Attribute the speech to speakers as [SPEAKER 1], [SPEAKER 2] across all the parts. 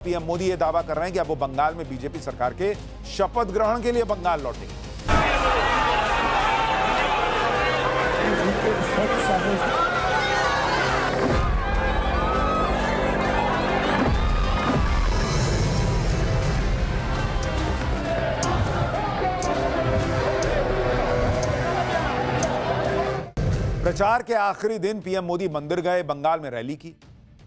[SPEAKER 1] PM Modi ये दावा कर रहे हैं कि अब वो बंगाल में बीजेपी सरकार के शपथ ग्रहण के लिए बंगाल लौटेंगे। प्रचार के आखिरी दिन पीएम मोदी मंदिर गए, बंगाल में रैली की।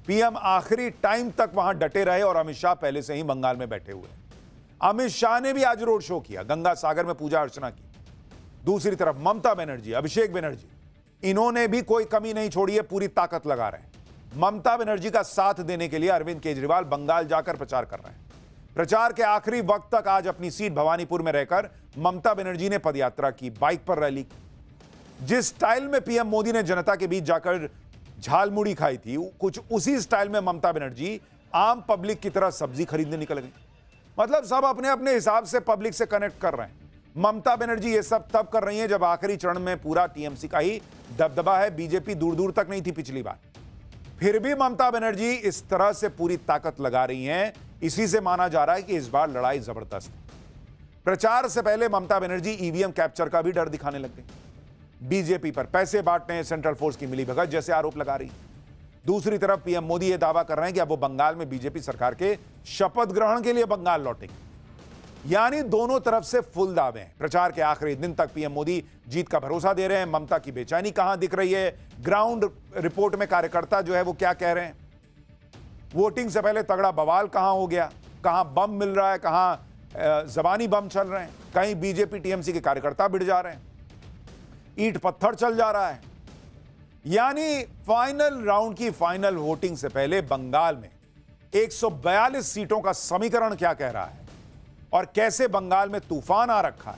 [SPEAKER 1] पीएम आखिरी टाइम तक वहां डटे रहे और अमित शाह पहले से ही बंगाल में बैठे हुए। अमित शाह ने भी आज रोड शो किया, गंगा सागर में पूजा अर्चना की। दूसरी तरफ ममता बनर्जी, अभिषेक बनर्जी, इन्होंने भी कोई कमी नहीं छोड़ी है, पूरी ताकत लगा रहे हैं। ममता बनर्जी का साथ देने के लिए अरविंद केजरीवाल बंगाल जाकर प्रचार कर रहे हैं। प्रचार के आखिरी वक्त तक आज अपनी सीट भवानीपुर में रहकर ममता बनर्जी ने पदयात्रा की, बाइक पर रैली की। जिस स्टाइल में पीएम मोदी ने जनता के बीच जाकर झालमुड़ी खाई थी, कुछ उसी स्टाइल में ममता बनर्जी आम पब्लिक की तरह सब्जी खरीदने निकल गई। मतलब सब अपने अपने हिसाब से पब्लिक से कनेक्ट कर रहे हैं। ममता बनर्जी ये सब तब कर रही हैं जब आखिरी चरण में पूरा टीएमसी का ही दबदबा है, बीजेपी दूर दूर तक नहीं थी पिछली बार। फिर भी ममता बनर्जी इस तरह से पूरी ताकत लगा रही हैं, इसी से माना जा रहा है कि इस बार लड़ाई जबरदस्त है। प्रचार से पहले ममता बनर्जी ईवीएम कैप्चर का भी डर दिखाने लग गई। बीजेपी पर पैसे बांटने, सेंट्रल फोर्स की मिलीभगत जैसे आरोप लगा रही। दूसरी तरफ पीएम मोदी यह दावा कर रहे हैं कि अब वो बंगाल में बीजेपी सरकार के शपथ ग्रहण के लिए बंगाल लौटेंगे। यानी दोनों तरफ से फुल दावे हैं। प्रचार के आखिरी दिन तक पीएम मोदी जीत का भरोसा दे रहे हैं। ममता की बेचैनी कहां दिख रही है? ग्राउंड रिपोर्ट में कार्यकर्ता जो है वो क्या कह रहे हैं? वोटिंग से पहले तगड़ा बवाल कहां हो गया? कहां बम मिल रहा है, कहां जबानी बम चल रहे हैं? कहीं बीजेपी टीएमसी के कार्यकर्ता भिड़ जा रहे हैं, ईंट पत्थर चल जा रहा है। यानी फाइनल राउंड की फाइनल वोटिंग से पहले बंगाल में 142 सीटों का समीकरण क्या कह रहा है और कैसे बंगाल में तूफान आ रखा है,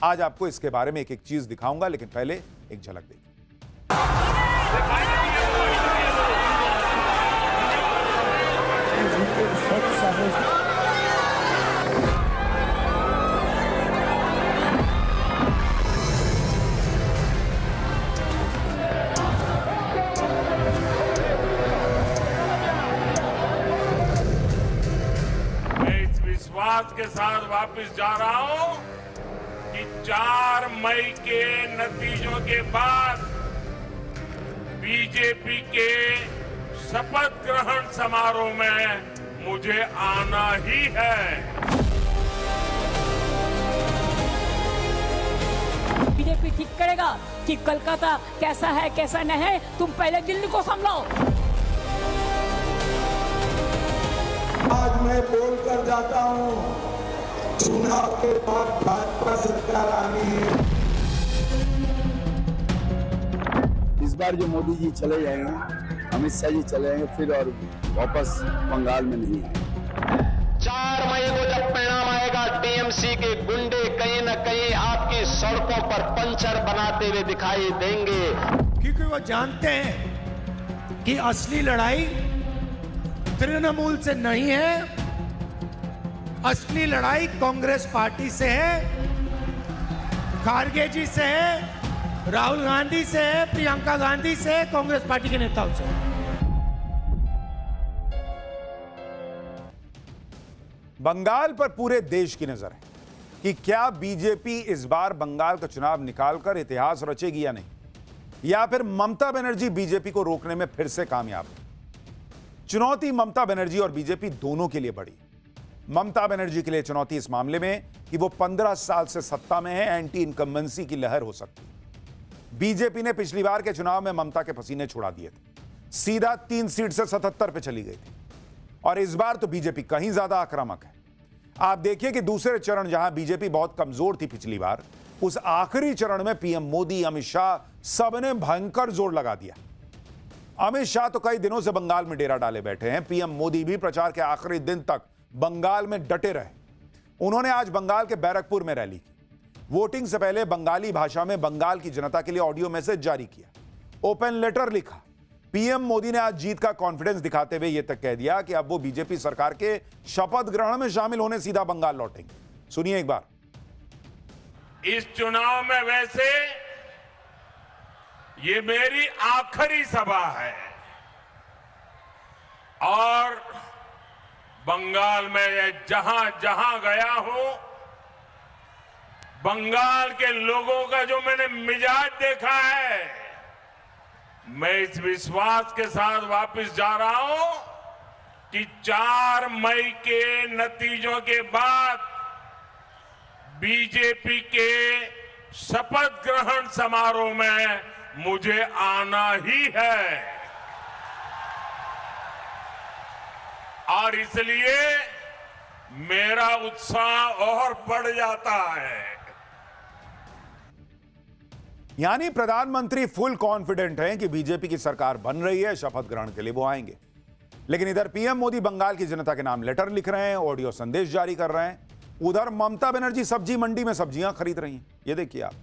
[SPEAKER 1] आज आपको इसके बारे में एक एक चीज दिखाऊंगा, लेकिन पहले एक झलक देखिए।
[SPEAKER 2] के साथ वापस जा रहा हूं कि 4 मई के नतीजों के बाद बीजेपी के शपथ ग्रहण समारोह में मुझे आना ही है।
[SPEAKER 3] बीजेपी ठीक करेगा कि कोलकाता कैसा है कैसा नहीं है, तुम पहले दिल्ली को संभालो।
[SPEAKER 4] आज मैं बोलकर जाता हूं, चुनाव के बाद भाजपा सरकार आनी है।
[SPEAKER 5] इस बार जो मोदी जी चले जाएंगे, अमित शाह जी चले जाएंगे, फिर और वापस बंगाल में नहीं आएंगे।
[SPEAKER 6] 4 मई को जब परिणाम आएगा, टीएमसी के गुंडे कहीं न कहीं आपकी सड़कों पर पंचर बनाते हुए दिखाई देंगे,
[SPEAKER 7] क्योंकि वो जानते हैं कि असली लड़ाई तृणमूल से नहीं है, असली लड़ाई कांग्रेस पार्टी से है, खारगे जी से है, राहुल गांधी से है, प्रियंका गांधी से, कांग्रेस पार्टी के नेताओं से।
[SPEAKER 1] बंगाल पर पूरे देश की नजर है कि क्या बीजेपी इस बार बंगाल का चुनाव निकालकर इतिहास रचेगी या नहीं, या फिर ममता बनर्जी बीजेपी को रोकने में फिर से कामयाब है। चुनौती ममता बनर्जी और बीजेपी दोनों के लिए बड़ी। ममता बनर्जी के लिए चुनौती इस मामले में कि वो 15 साल से सत्ता में है, एंटी इनकम्बेंसी की लहर हो सकती है। बीजेपी ने पिछली बार के चुनाव में ममता के पसीने छुड़ा दिए थे, सीधा 3 सीट से 77 पे चली गई थी। और इस बार तो बीजेपी कहीं ज्यादा आक्रामक है। आप देखिए कि दूसरे चरण जहां बीजेपी बहुत कमजोर थी पिछली बार, उस आखिरी चरण में पीएम मोदी, अमित शाह सबने भयंकर जोर लगा दिया। अमित शाह तो कई दिनों से बंगाल में डेरा डाले बैठे हैं। पीएम मोदी भी प्रचार के आखिरी दिन तक बंगाल में डटे रहे। उन्होंने आज बंगाल के बैरकपुर में रैली की। वोटिंग से पहले बंगाली भाषा में बंगाल की जनता के लिए ऑडियो मैसेज जारी किया, ओपन लेटर लिखा। पीएम मोदी ने आज जीत का कॉन्फिडेंस दिखाते हुए यह तक कह दिया कि अब वो बीजेपी सरकार के शपथ ग्रहण में शामिल होने सीधा बंगाल लौटेंगे। सुनिए एक बार।
[SPEAKER 2] इस चुनाव में वैसे ये मेरी आखिरी सभा है और बंगाल में जहां जहां गया हूं, बंगाल के लोगों का जो मैंने मिजाज देखा है, मैं इस विश्वास के साथ वापस जा रहा हूं कि 4 मई के नतीजों के बाद बीजेपी के शपथ ग्रहण समारोह में मुझे आना ही है। और इसलिए मेरा उत्साह और बढ़ जाता है।
[SPEAKER 1] यानी प्रधानमंत्री फुल कॉन्फिडेंट हैं कि बीजेपी की सरकार बन रही है, शपथ ग्रहण के लिए वो आएंगे। लेकिन इधर पीएम मोदी बंगाल की जनता के नाम लेटर लिख रहे हैं, ऑडियो संदेश जारी कर रहे हैं। उधर ममता बनर्जी सब्जी मंडी में सब्जियां खरीद रही हैं। ये देखिए आप,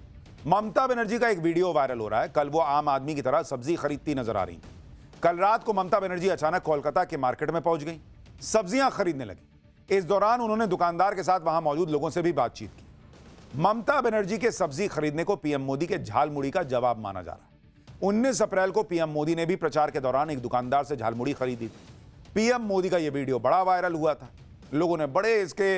[SPEAKER 1] ममता बनर्जी का एक वीडियो वायरल हो रहा है। कल वो आम आदमी की तरह सब्जी खरीदती नजर आ रही थी। कल रात को ममता बनर्जी अचानक कोलकाता के मार्केट में पहुंच गई, सब्जियां खरीदने लगी। इस दौरान उन्होंने दुकानदार के साथ वहां मौजूद लोगों से भी बातचीत की। ममता बनर्जी के सब्जी खरीदने को पीएम मोदी के झालमुड़ी का जवाब माना जा रहा है। 19 अप्रैल को पीएम मोदी ने भी प्रचार के दौरान एक दुकानदार से झालमुड़ी खरीदी थी। पीएम मोदी का यह वीडियो बड़ा वायरल हुआ था। लोगों ने बड़े इसके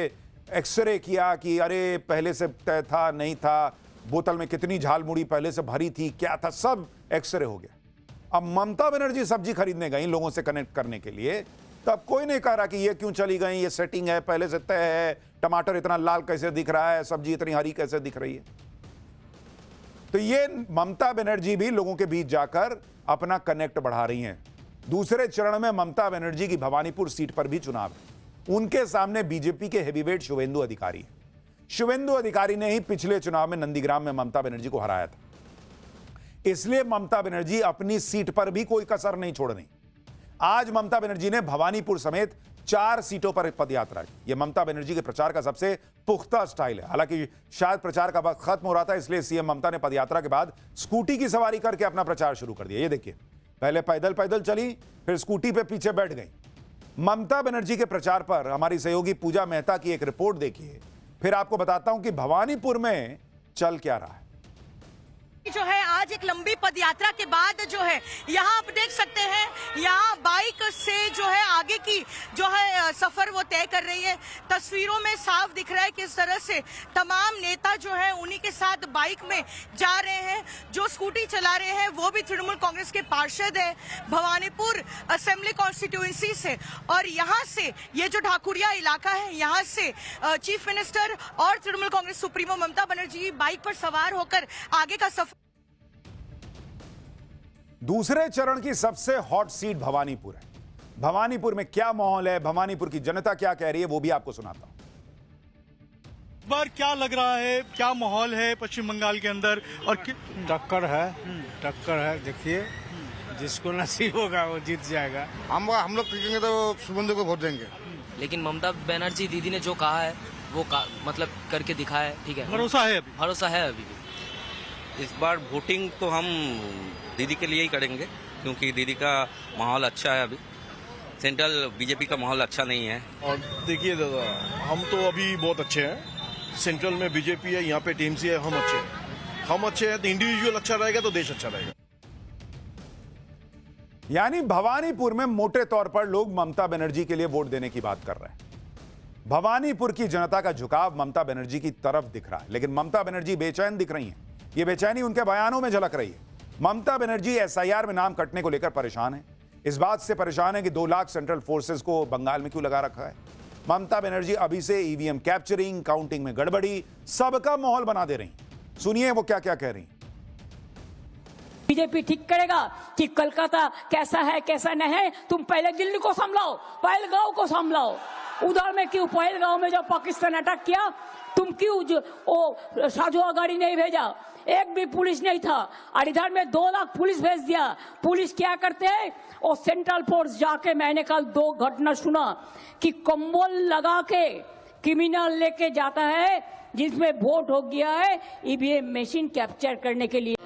[SPEAKER 1] एक्सरे किया कि अरे पहले से तय था, नहीं था, बोतल में कितनी झालमुड़ी पहले से भरी थी, क्या था, सब एक्सरे हो गया। अब ममता बनर्जी सब्जी खरीदने गई लोगों से कनेक्ट करने के लिए, तब कोई नहीं कह रहा कि ये क्यों चली गई, ये सेटिंग है, पहले से तय है, टमाटर इतना लाल कैसे दिख रहा है, सब्जी इतनी हरी कैसे दिख रही है। तो ये ममता बनर्जी भी लोगों के बीच जाकर अपना कनेक्ट बढ़ा रही हैं। दूसरे चरण में ममता बनर्जी की भवानीपुर सीट पर भी चुनाव है। उनके सामने बीजेपी के हेवीवेट शुवेंदु अधिकारी है। शुवेंदु अधिकारी ने ही पिछले चुनाव में नंदीग्राम में ममता बनर्जी को हराया था। इसलिए ममता बनर्जी अपनी सीट पर भी कोई कसर नहीं छोड़ रही। आज ममता बनर्जी ने भवानीपुर समेत 4 सीटों पर पदयात्रा की। यह ममता बनर्जी के प्रचार का सबसे पुख्ता स्टाइल है। हालांकि शायद प्रचार का वक्त खत्म हो रहा था, इसलिए सीएम ममता ने पदयात्रा के बाद स्कूटी की सवारी करके अपना प्रचार शुरू कर दिया। ये देखिए, पहले पैदल पैदल चली, फिर स्कूटी पे पीछे बैठ गई। ममता बनर्जी के प्रचार पर हमारी सहयोगी पूजा मेहता की एक रिपोर्ट देखिए, फिर आपको बताता हूं कि भवानीपुर में चल क्या रहा है।
[SPEAKER 8] जो है आज एक लंबी पदयात्रा के बाद जो है यहाँ आप देख सकते हैं, यहाँ बाइक से जो है आगे की जो है सफर वो तय कर रही है। तस्वीरों में साफ दिख रहा है किस तरह से तमाम नेता जो है उन्हीं के साथ बाइक में जा रहे हैं। जो स्कूटी चला रहे हैं वो भी तृणमूल कांग्रेस के पार्षद है भवानीपुर असेंबली कॉन्स्टिट्यूएंसी से। और यहाँ से ये जो ढाकुरिया इलाका है, यहाँ से चीफ मिनिस्टर और तृणमूल कांग्रेस सुप्रीमो ममता बनर्जी बाइक पर सवार होकर आगे का सफर।
[SPEAKER 1] दूसरे चरण की सबसे हॉट सीट भवानीपुर है। भवानीपुर में क्या माहौल है, भवानीपुर की जनता क्या कह रही है, वो भी आपको सुनाता हूं।
[SPEAKER 9] इस बार क्या लग रहा है, क्या माहौल है पश्चिम बंगाल के अंदर? और
[SPEAKER 10] टक्कर है, देखिए जिसको नसीब होगा वो जीत जाएगा।
[SPEAKER 11] हम लोग टिकेंगे तो शुभेंदु को वोट देंगे।
[SPEAKER 12] लेकिन ममता बनर्जी दीदी ने जो कहा है वो मतलब करके दिखाया है। ठीक है,
[SPEAKER 9] भरोसा है अभी?
[SPEAKER 12] भरोसा है अभी भी।
[SPEAKER 13] इस बार वोटिंग तो हम दीदी के लिए ही करेंगे, क्योंकि दीदी का माहौल अच्छा है। अभी सेंट्रल बीजेपी का माहौल अच्छा नहीं है।
[SPEAKER 11] और देखिए दादा, हम तो अभी बहुत अच्छे हैं। सेंट्रल में बीजेपी है, यहाँ पे टीएमसी है, हम अच्छे हैं। तो इंडिविजुअल अच्छा रहेगा तो देश अच्छा रहेगा।
[SPEAKER 1] यानी भवानीपुर में मोटे तौर पर लोग ममता बनर्जी के लिए वोट देने की बात कर रहे हैं। भवानीपुर की जनता का झुकाव ममता बनर्जी की तरफ दिख रहा है, लेकिन ममता बनर्जी बेचैन दिख रही हैं। ये बेचैनी उनके बयानों में झलक रही है। ममता बनर्जी एसआईआर में नाम कटने को लेकर परेशान है। इस बात से परेशान है कि 2 लाख सेंट्रल फोर्सेस को बंगाल में क्यों लगा रखा है। ममता बनर्जी अभी से ईवीएम कैप्चरिंग, काउंटिंग में गड़बड़ी, सबका माहौल बना दे रही। सुनिए वो क्या क्या कह रही।
[SPEAKER 3] बीजेपी ठीक करेगा कि कोलकाता कैसा है कैसा नहीं है। तुम पहले दिल्ली को संभलाओ, पहलगांव को संभलाओ। उधर में क्यों, पहलगांव में जब पाकिस्तान अटैक किया, तुम क्यों साझुआ गाड़ी नहीं भेजा? एक भी पुलिस नहीं था। और इधर में 2 लाख पुलिस भेज दिया। पुलिस क्या करते हैं, और सेंट्रल फोर्स जाके, मैंने कल 2 घटना सुना कि कंबल लगा के क्रिमिनल लेके जाता है जिसमें वोट हो गया है ईवीएम मशीन कैप्चर करने के लिए।